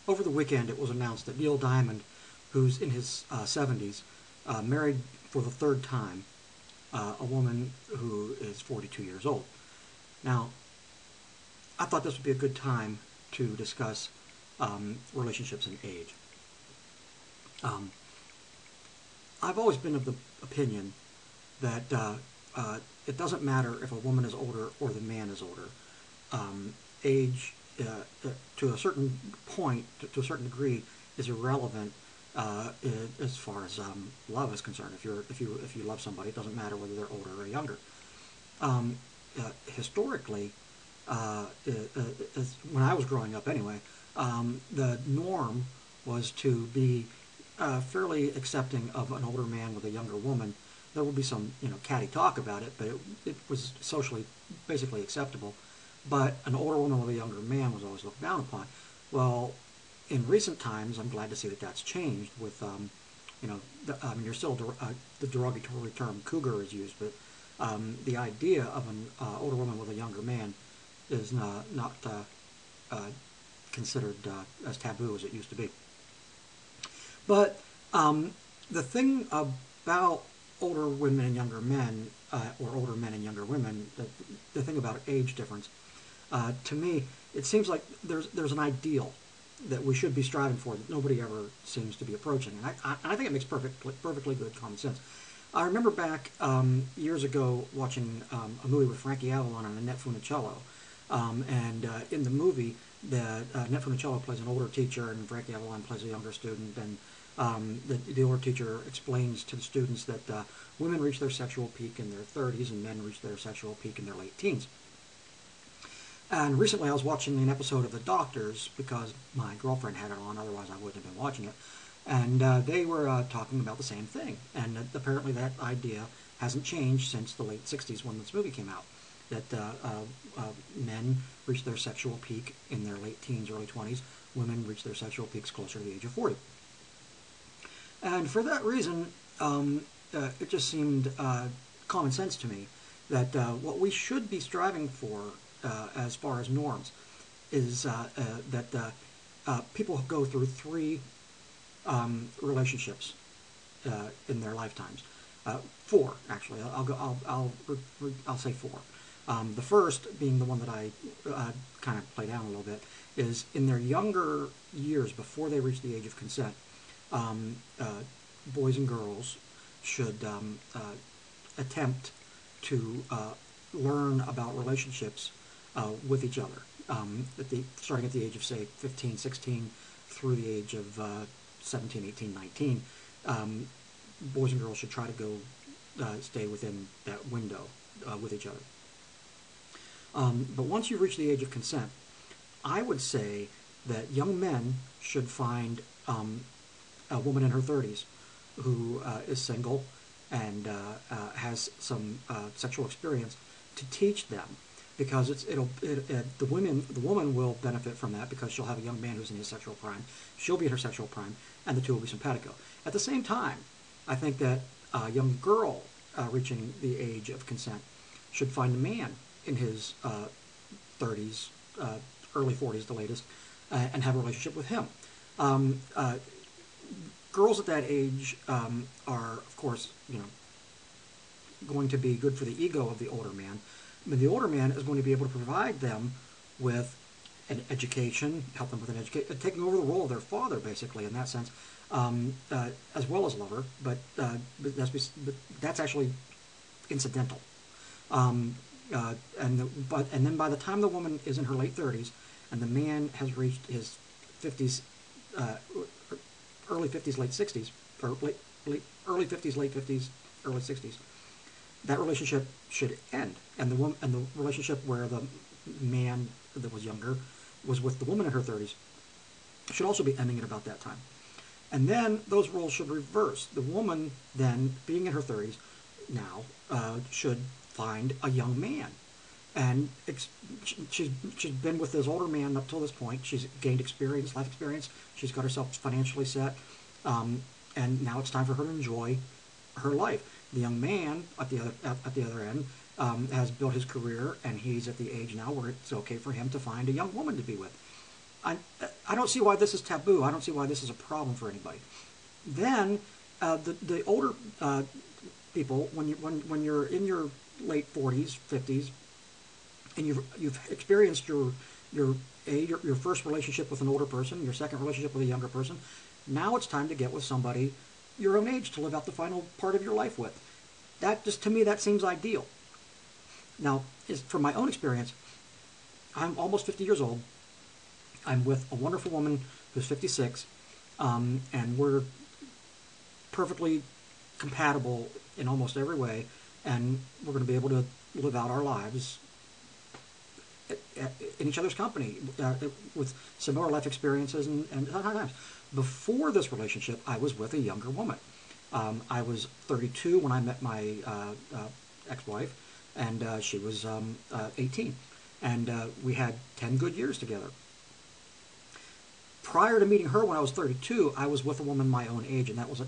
over the weekend it was announced that Neil Diamond, who's in his 70s, married for the third time a woman who is 42 years old. Now, I thought this would be a good time to discuss relationships and age. Um, I've always been of the opinion that it doesn't matter if a woman is older or the man is older. Age, to a certain point, to a certain degree, is irrelevant as far as love is concerned. If you love somebody, it doesn't matter whether they're older or younger. Historically, when I was growing up anyway, the norm was to be fairly accepting of an older man with a younger woman. There would be some, catty talk about it, but it was socially basically acceptable. But an older woman with a younger man was always looked down upon. Well, in recent times, I'm glad to see that that's changed. With, you're still the derogatory term cougar is used, but the idea of an older woman with a younger man is not considered as taboo as it used to be. But the thing about older women and younger men, or older men and younger women, the thing about age difference, to me, it seems like there's an ideal that we should be striving for that nobody ever seems to be approaching. And I think it makes perfectly good common sense. I remember back years ago watching a movie with Frankie Avalon and Annette Funicello. And in the movie, Annette Funicello plays an older teacher and Frankie Avalon plays a younger student. And the older teacher explains to the students that women reach their sexual peak in their 30s and men reach their sexual peak in their late teens. And recently I was watching an episode of The Doctors because my girlfriend had it on, otherwise I wouldn't have been watching it. And they were talking about the same thing. And apparently that idea hasn't changed since the late 60s when this movie came out. That men reach their sexual peak in their late teens, early 20s. Women reach their sexual peaks closer to the age of 40. And for that reason, it just seemed common sense to me that what we should be striving for as far as norms is that people go through three relationships in their lifetimes. Four, actually. I'll say four. The first, being the one that I kind of play down a little bit, is in their younger years before they reach the age of consent. Boys and girls should attempt to learn about relationships with each other, starting at the age of, say, 15, 16, through the age of 17, 18, 19. Boys and girls should try to go stay within that window with each other. But once you reach the age of consent, I would say that young men should find a woman in her 30s who is single and has some sexual experience to teach them, because the woman will benefit from that because she'll have a young man who's in his sexual prime, she'll be in her sexual prime, and the two will be simpatico. At the same time, I think that a young girl reaching the age of consent should find a man in his 30s, early 40s, the latest, and have a relationship with him. Girls at that age are, of course, going to be good for the ego of the older man. But the older man is going to be able to provide them with an education, help them with an education, taking over the role of their father, basically, in that sense, as well as lover. But that's actually incidental. And then by the time the woman is in her late 30s and the man has reached his 50s, early 50s, late 60s, or early 50s, late 50s, early 60s, that relationship should end, and the relationship where the man that was younger was with the woman in her 30s should also be ending at about that time. And then those roles should reverse. The woman then, being in her 30s now, should find a young man. And she's been with this older man up till this point. She's gained experience, life experience. She's got herself financially set. And now it's time for her to enjoy her life. The young man at the other end has built his career, and he's at the age now where it's okay for him to find a young woman to be with. I, I don't see why this is taboo. I don't see why this is a problem for anybody. Then the older people, when you're in your late 40s, 50s, and you've experienced your first relationship with an older person, your second relationship with a younger person, now it's time to get with somebody your own age to live out the final part of your life with. That just, to me, that seems ideal. Now, from my own experience, I'm almost 50 years old. I'm with a wonderful woman who's 56, and we're perfectly compatible in almost every way, and we're going to be able to live out our lives in each other's company with similar life experiences and times. Before this relationship, I was with a younger woman. I was 32 when I met my ex-wife, and she was 18. And we had 10 good years together. Prior to meeting her when I was 32, I was with a woman my own age, and that was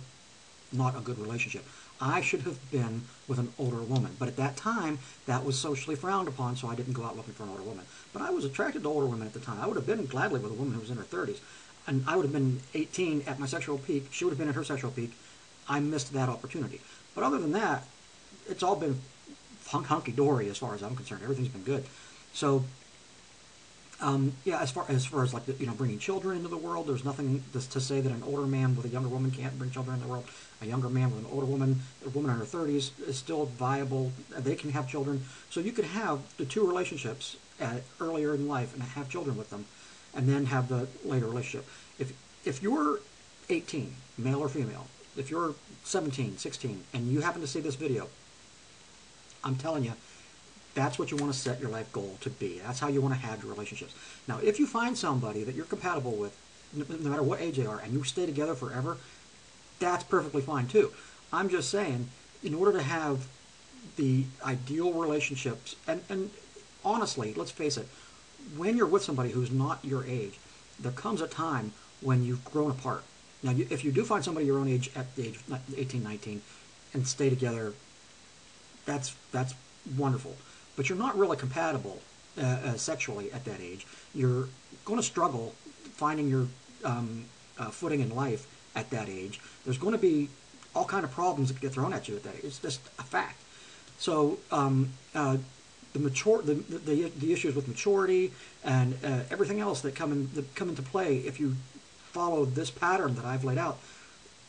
not a good relationship. I should have been with an older woman, but at that time, that was socially frowned upon, so I didn't go out looking for an older woman. But I was attracted to older women at the time. I would have been gladly with a woman who was in her 30s, and I would have been 18 at my sexual peak. She would have been at her sexual peak. I missed that opportunity. But other than that, it's all been hunky-dory as far as I'm concerned. Everything's been good. So, yeah, as far as like bringing children into the world, there's nothing to say that an older man with a younger woman can't bring children into the world. A younger man with an older woman, a woman in her 30s, is still viable. They can have children. So you could have the two relationships earlier in life and have children with them, and then have the later relationship. If you're 18, male or female, if you're 17, 16, and you happen to see this video, I'm telling you, that's what you want to set your life goal to be. That's how you want to have your relationships. Now, if you find somebody that you're compatible with, no matter what age they are, and you stay together forever, that's perfectly fine too. I'm just saying, in order to have the ideal relationships, and honestly, let's face it, when you're with somebody who's not your age, there comes a time when you've grown apart. Now, if you do find somebody your own age at the age of 18, 19, and stay together, that's wonderful. But you're not really compatible sexually at that age. You're going to struggle finding your footing in life at that age. There's going to be all kind of problems that get thrown at you at that age. It's just a fact. So the issues with maturity and everything else that come into play if you follow this pattern that I've laid out,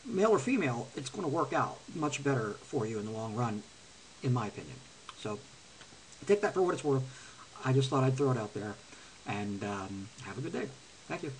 male or female, it's going to work out much better for you in the long run, in my opinion. So take that for what it's worth. I just thought I'd throw it out there, and have a good day. Thank you.